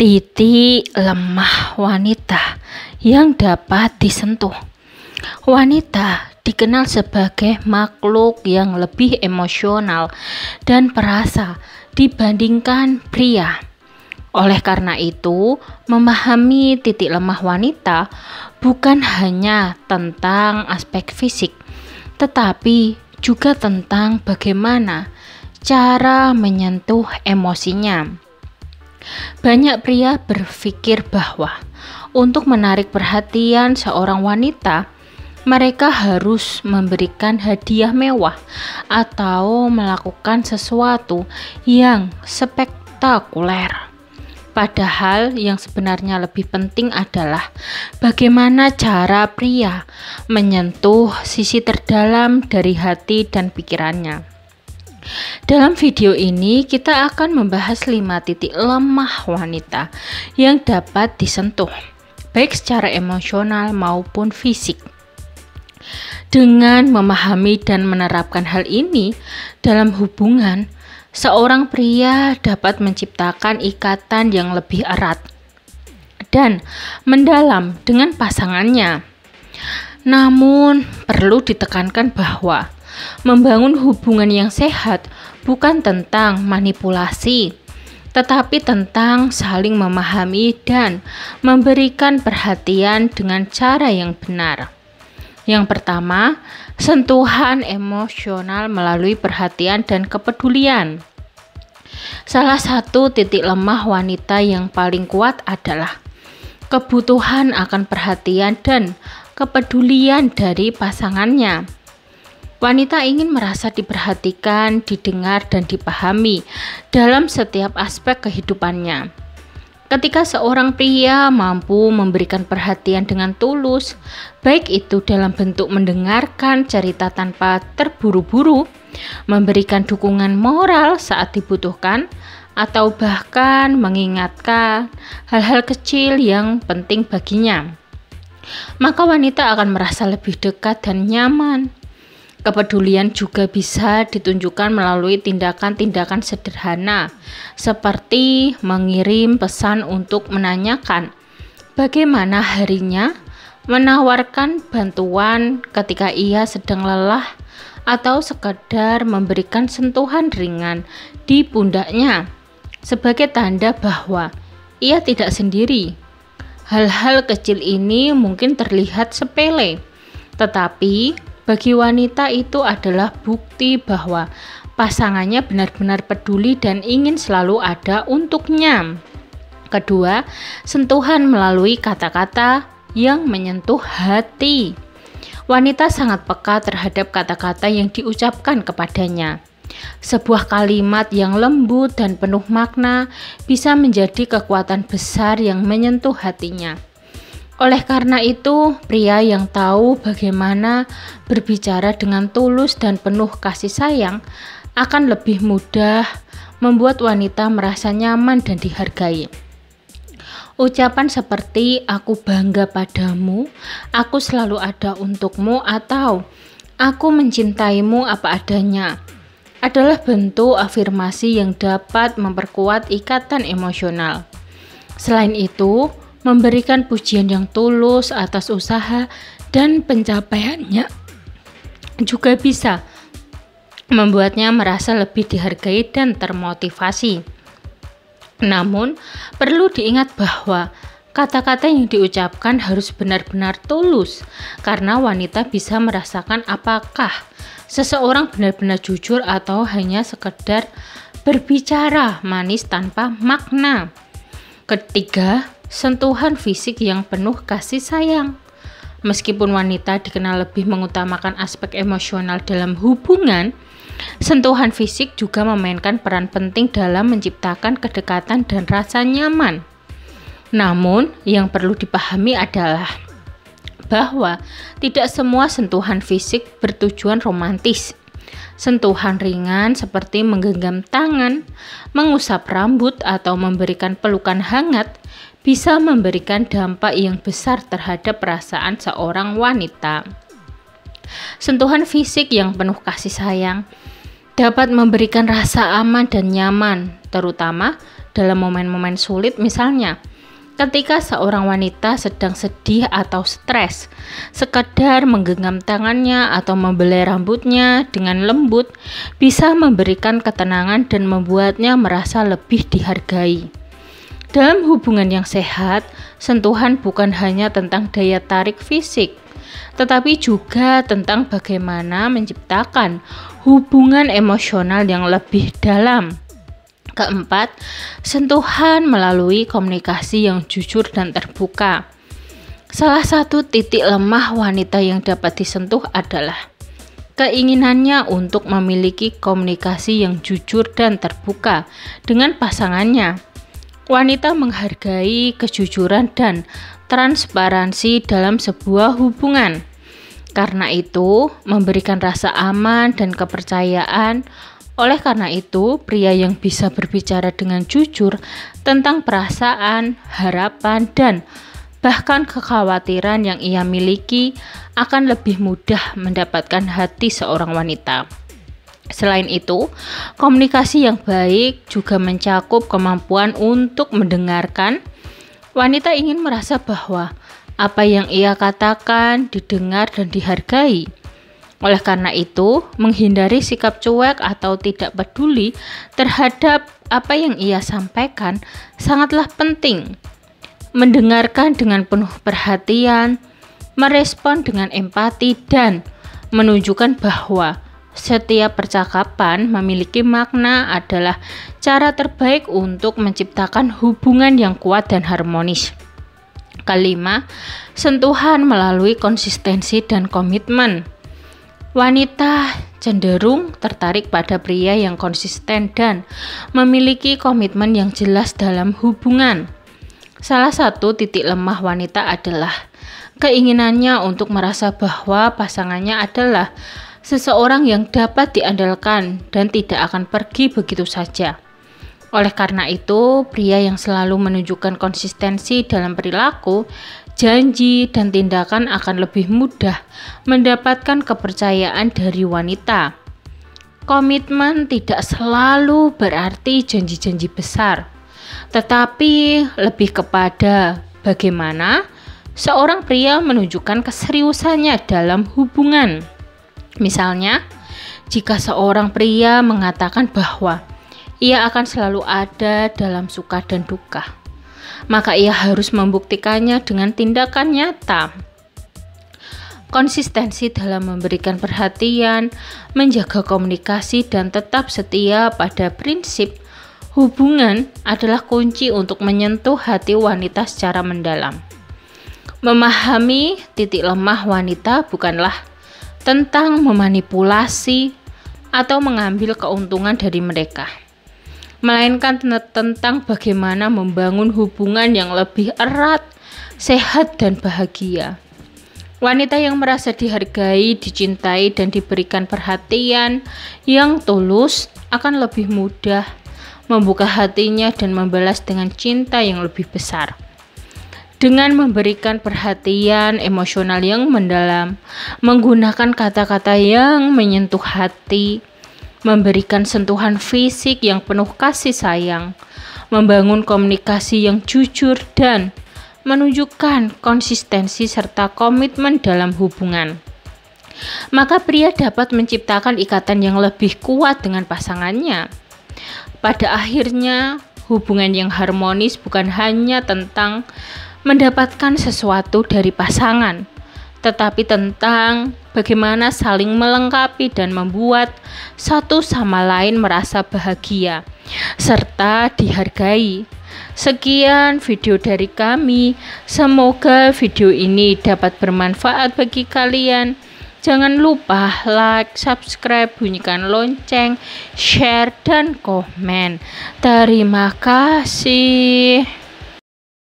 Titik lemah wanita yang dapat disentuh. Wanita dikenal sebagai makhluk yang lebih emosional dan perasa dibandingkan pria. Oleh karena itu, memahami titik lemah wanita bukan hanya tentang aspek fisik, tetapi juga tentang bagaimana cara menyentuh emosinya. Banyak pria berpikir bahwa untuk menarik perhatian seorang wanita, mereka harus memberikan hadiah mewah atau melakukan sesuatu yang spektakuler. Padahal yang sebenarnya lebih penting adalah bagaimana cara pria menyentuh sisi terdalam dari hati dan pikirannya. Dalam video ini kita akan membahas 5 titik lemah wanita yang dapat disentuh, baik secara emosional maupun fisik. Dengan memahami dan menerapkan hal ini dalam hubungan, seorang pria dapat menciptakan ikatan yang lebih erat dan mendalam dengan pasangannya. Namun, perlu ditekankan bahwa membangun hubungan yang sehat bukan tentang manipulasi, tetapi tentang saling memahami dan memberikan perhatian dengan cara yang benar. Yang pertama, sentuhan emosional melalui perhatian dan kepedulian. Salah satu titik lemah wanita yang paling kuat adalah kebutuhan akan perhatian dan kepedulian dari pasangannya. Wanita ingin merasa diperhatikan, didengar, dan dipahami dalam setiap aspek kehidupannya. Ketika seorang pria mampu memberikan perhatian dengan tulus, baik itu dalam bentuk mendengarkan cerita tanpa terburu-buru, memberikan dukungan moral saat dibutuhkan, atau bahkan mengingatkan hal-hal kecil yang penting baginya, maka wanita akan merasa lebih dekat dan nyaman. Kepedulian juga bisa ditunjukkan melalui tindakan-tindakan sederhana, seperti mengirim pesan untuk menanyakan bagaimana harinya, menawarkan bantuan ketika ia sedang lelah, atau sekedar memberikan sentuhan ringan di pundaknya sebagai tanda bahwa ia tidak sendiri. Hal-hal kecil ini mungkin terlihat sepele, tetapi bagi wanita itu adalah bukti bahwa pasangannya benar-benar peduli dan ingin selalu ada untuknya. Kedua, sentuhan melalui kata-kata yang menyentuh hati. Wanita sangat peka terhadap kata-kata yang diucapkan kepadanya. Sebuah kalimat yang lembut dan penuh makna bisa menjadi kekuatan besar yang menyentuh hatinya. Oleh karena itu, pria yang tahu bagaimana berbicara dengan tulus dan penuh kasih sayang akan lebih mudah membuat wanita merasa nyaman dan dihargai. Ucapan seperti "aku bangga padamu", "aku selalu ada untukmu", atau "aku mencintaimu apa adanya" adalah bentuk afirmasi yang dapat memperkuat ikatan emosional. Selain itu, memberikan pujian yang tulus atas usaha dan pencapaiannya juga bisa membuatnya merasa lebih dihargai dan termotivasi. Namun, perlu diingat bahwa kata-kata yang diucapkan harus benar-benar tulus, karena wanita bisa merasakan apakah seseorang benar-benar jujur atau hanya sekedar berbicara manis tanpa makna. Ketiga, sentuhan fisik yang penuh kasih sayang. Meskipun wanita dikenal lebih mengutamakan aspek emosional dalam hubungan, sentuhan fisik juga memainkan peran penting dalam menciptakan kedekatan dan rasa nyaman. Namun, yang perlu dipahami adalah bahwa tidak semua sentuhan fisik bertujuan romantis. Sentuhan ringan seperti menggenggam tangan, mengusap rambut, atau memberikan pelukan hangat bisa memberikan dampak yang besar terhadap perasaan seorang wanita. Sentuhan fisik yang penuh kasih sayang dapat memberikan rasa aman dan nyaman, terutama dalam momen-momen sulit, misalnya ketika seorang wanita sedang sedih atau stres, sekedar menggenggam tangannya atau membelai rambutnya dengan lembut bisa memberikan ketenangan dan membuatnya merasa lebih dihargai. Dalam hubungan yang sehat, sentuhan bukan hanya tentang daya tarik fisik, tetapi juga tentang bagaimana menciptakan hubungan emosional yang lebih dalam. Keempat, sentuhan melalui komunikasi yang jujur dan terbuka. Salah satu titik lemah wanita yang dapat disentuh adalah keinginannya untuk memiliki komunikasi yang jujur dan terbuka dengan pasangannya. Wanita menghargai kejujuran dan transparansi dalam sebuah hubungan. Karena itu, memberikan rasa aman dan kepercayaan. Oleh karena itu, pria yang bisa berbicara dengan jujur tentang perasaan, harapan, dan bahkan kekhawatiran yang ia miliki akan lebih mudah mendapatkan hati seorang wanita. Selain itu, komunikasi yang baik juga mencakup kemampuan untuk mendengarkan. Wanita ingin merasa bahwa apa yang ia katakan didengar dan dihargai. Oleh karena itu, menghindari sikap cuek atau tidak peduli terhadap apa yang ia sampaikan sangatlah penting. Mendengarkan dengan penuh perhatian, merespon dengan empati, dan menunjukkan bahwa setiap percakapan memiliki makna adalah cara terbaik untuk menciptakan hubungan yang kuat dan harmonis. Kelima, sentuhan melalui konsistensi dan komitmen. Wanita cenderung tertarik pada pria yang konsisten dan memiliki komitmen yang jelas dalam hubungan. Salah satu titik lemah wanita adalah keinginannya untuk merasa bahwa pasangannya adalah seseorang yang dapat diandalkan dan tidak akan pergi begitu saja. Oleh karena itu, pria yang selalu menunjukkan konsistensi dalam perilaku, janji, dan tindakan akan lebih mudah mendapatkan kepercayaan dari wanita. Komitmen tidak selalu berarti janji-janji besar, tetapi lebih kepada bagaimana seorang pria menunjukkan keseriusannya dalam hubungan. Misalnya, jika seorang pria mengatakan bahwa ia akan selalu ada dalam suka dan duka, maka ia harus membuktikannya dengan tindakan nyata. Konsistensi dalam memberikan perhatian, menjaga komunikasi, dan tetap setia pada prinsip hubungan adalah kunci untuk menyentuh hati wanita secara mendalam. Memahami titik lemah wanita bukanlah tentang memanipulasi atau mengambil keuntungan dari mereka, melainkan tentang bagaimana membangun hubungan yang lebih erat, sehat, dan bahagia. Wanita yang merasa dihargai, dicintai, dan diberikan perhatian yang tulus akan lebih mudah membuka hatinya dan membalas dengan cinta yang lebih besar. Dengan memberikan perhatian emosional yang mendalam, menggunakan kata-kata yang menyentuh hati, memberikan sentuhan fisik yang penuh kasih sayang, membangun komunikasi yang jujur, dan menunjukkan konsistensi serta komitmen dalam hubungan, maka pria dapat menciptakan ikatan yang lebih kuat dengan pasangannya. Pada akhirnya, hubungan yang harmonis bukan hanya tentang mendapatkan sesuatu dari pasangan, tetapi tentang bagaimana saling melengkapi dan membuat satu sama lain merasa bahagia serta dihargai. Sekian video dari kami. Semoga video ini dapat bermanfaat bagi kalian. Jangan lupa like, subscribe, bunyikan lonceng, share, dan komen. Terima kasih.